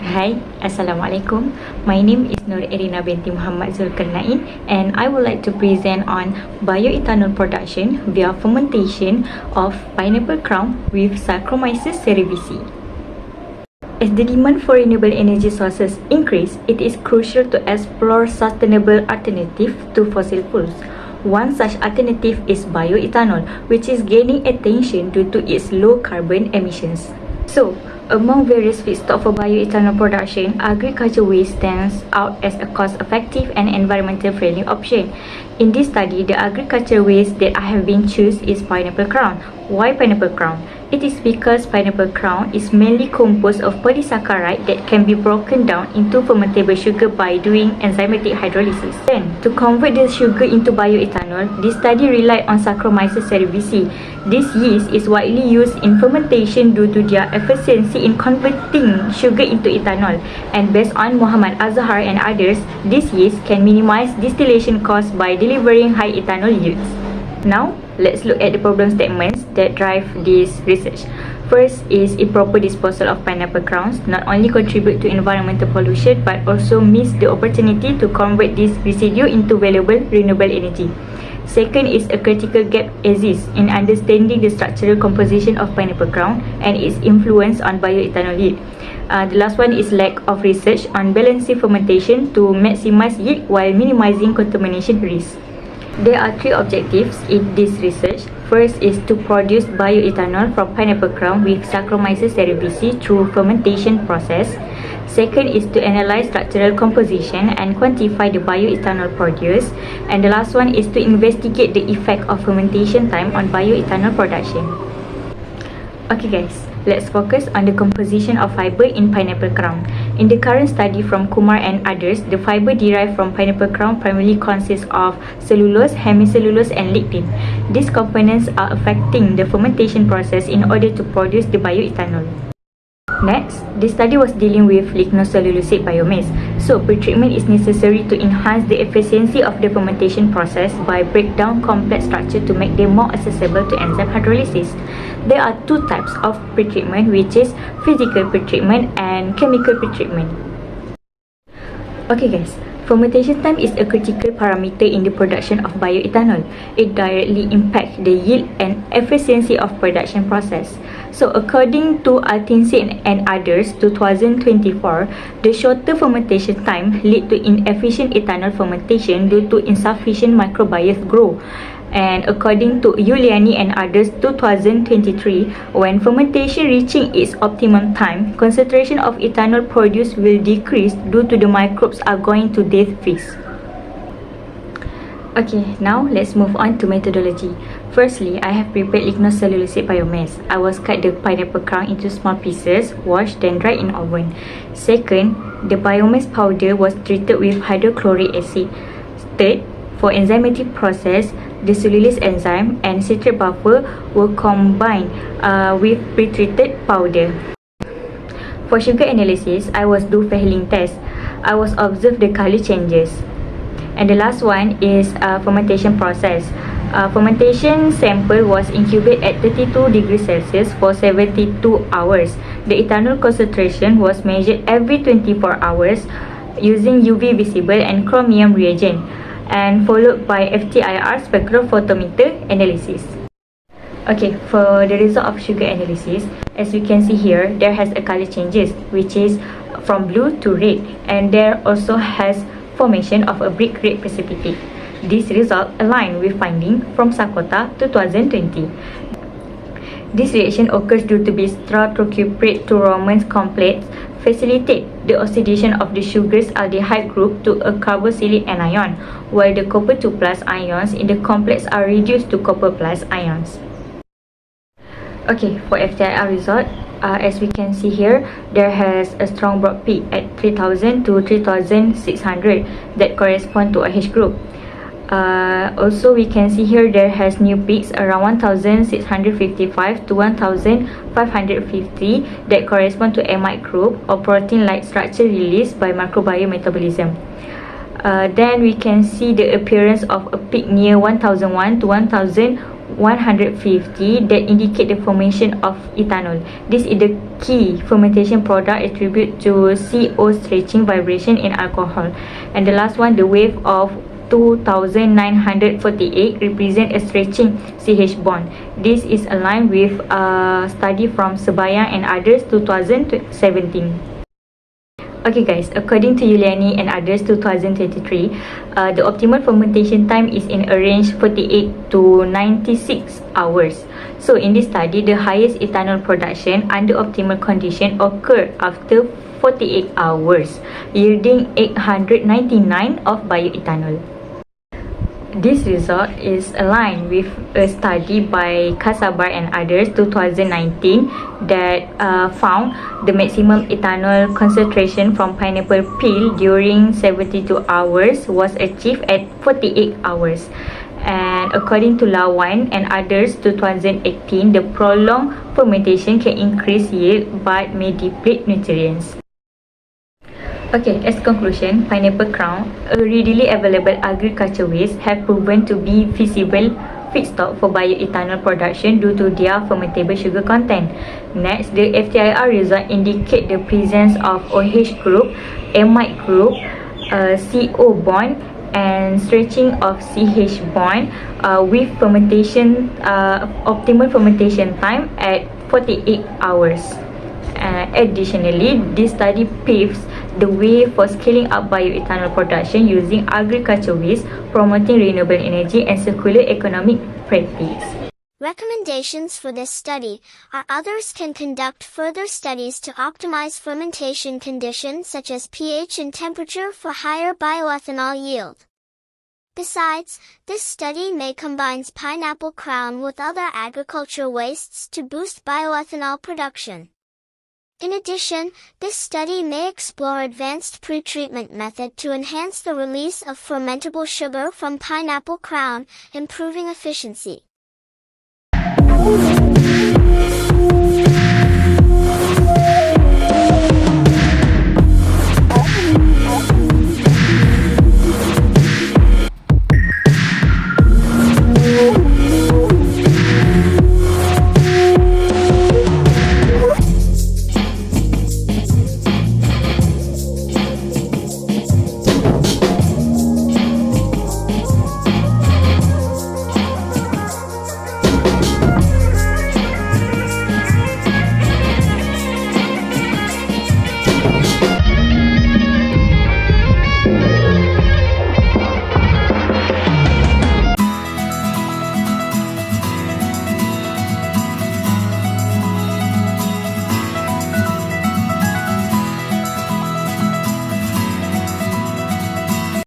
Hai, Assalamualaikum. My name is Nur Erina binti Muhammad Zulkarnain and I would like to present on bioethanol production via fermentation of pineapple crown with Sacchromyces cerevisiae. As the demand for renewable energy sources increase, it is crucial to explore sustainable alternatives to fossil fuels. One such alternative is bioethanol, which is gaining attention due to its low carbon emissions. So, among various feedstocks for bioethanol production, agriculture waste stands out as a cost-effective and environmental friendly option. In this study, the agriculture waste that I have been chosen is pineapple crown. Why pineapple crown? It is because pineapple crown is mainly composed of polysaccharide that can be broken down into fermentable sugar by doing enzymatic hydrolysis. Then, to convert the sugar into bioethanol, this study relied on Sacchromyces cerevisiae. This yeast is widely used in fermentation due to their efficiency in converting sugar into ethanol. And based on Muhammad Azhar and others, this yeast can minimize distillation costs by delivering high ethanol yields. Now, let's look at the problem statements that drive this research. First is improper disposal of pineapple crowns not only contribute to environmental pollution but also miss the opportunity to convert this residue into valuable renewable energy. Second is a critical gap exists in understanding the structural composition of pineapple crown and its influence on bioethanol yield. The last one is lack of research on balancing fermentation to maximize yield while minimizing contamination risk. There are three objectives in this research. First is to produce bioethanol from pineapple crown with Sacchromyces cerevisiae through fermentation process. Second is to analyze structural composition and quantify the bioethanol produced. And the last one is to investigate the effect of fermentation time on bioethanol production. Okay guys, let's focus on the composition of fiber in pineapple crown. In the current study from Kumar and others, the fiber derived from pineapple crown primarily consists of cellulose, hemicellulose and lignin. These components are affecting the fermentation process in order to produce the bioethanol. Next, the study was dealing with lignocellulosic biomass. So, pretreatment is necessary to enhance the efficiency of the fermentation process by break down complex structure to make them more accessible to enzyme hydrolysis. There are two types of pretreatment, which is physical pretreatment and chemical pretreatment. Okay guys, fermentation time is a critical parameter in the production of bioethanol. It directly impacts the yield and efficiency of production process. So according to Altinson and others, 2024, the shorter fermentation time lead to inefficient ethanol fermentation due to insufficient microbial growth. And according to Giuliani and others, 2023, when fermentation reaching its optimum time, concentration of ethanol produced will decrease due to the microbes are going to death phase. Okay, now let's move on to methodology. Firstly, I have prepared lignocellulosic biomass. I was cut the pineapple crown into small pieces, washed, then dried in oven. Second, the biomass powder was treated with hydrochloric acid. Third, for enzymatic process, the cellulase enzyme and citric buffer were combined with pre-treated powder. For sugar analysis, I was do Fehling test. I was observe the color changes. And the last one is fermentation process. Fermentation sample was incubated at 32 degrees Celsius for 72 hours. The ethanol concentration was measured every 24 hours using UV visible and chromium reagent, and followed by FTIR spectrophotometer analysis. Okay, for the result of sugar analysis, as you can see here, there has a color changes, which is from blue to red, and there also has formation of a brick red precipitate. This result align with finding from Sakota 2020. This reaction occurs due to bistratocuprate to Romance complex facilitate the oxidation of the sugar's aldehyde group to a carboxylic anion, while the copper 2+ ions in the complex are reduced to copper+ ions. Okay, for FTIR result, as we can see here, there has a strong broad peak at 3000 to 3600 that correspond to a H group. Also, we can see here there has new peaks around 1655 to 1550 that correspond to amide group or protein-like structure released by microbiome metabolism. Then we can see the appearance of a peak near 1001 to 1100 150 that indicate the formation of ethanol. This is the key fermentation product attribute to CO stretching vibration in alcohol. And the last one, the wave of 2948 represent a stretching CH bond. This is aligned with a study from Sebaya and others 2017. Okay guys, according to Yuliani and others 2023, the optimal fermentation time is in a range 48 to 96 hours. So in this study, the highest ethanol production under optimal condition occurred after 48 hours, yielding 899 of bioethanol. This result is aligned with a study by Kasabar and others 2019 that found the maximum ethanol concentration from pineapple peel during 72 hours was achieved at 48 hours. And according to Lawan and others 2018, the prolonged fermentation can increase yield but may deplete nutrients. Okay, as conclusion, pineapple crown, a readily available agriculture waste, have proven to be feasible feedstock for bioethanol production due to their fermentable sugar content. Next, the FTIR result indicate the presence of OH group, amide group, CO bond, and stretching of CH bond with fermentation optimal fermentation time at 48 hours. Additionally, this study paves the way for scaling up bioethanol production using agriculture waste, promoting renewable energy and circular economic practice. Recommendations for this study are others can conduct further studies to optimize fermentation conditions such as pH and temperature for higher bioethanol yield. Besides, this study may combine pineapple crown with other agriculture wastes to boost bioethanol production. In addition, this study may explore advanced pretreatment method to enhance the release of fermentable sugar from pineapple crown, improving efficiency.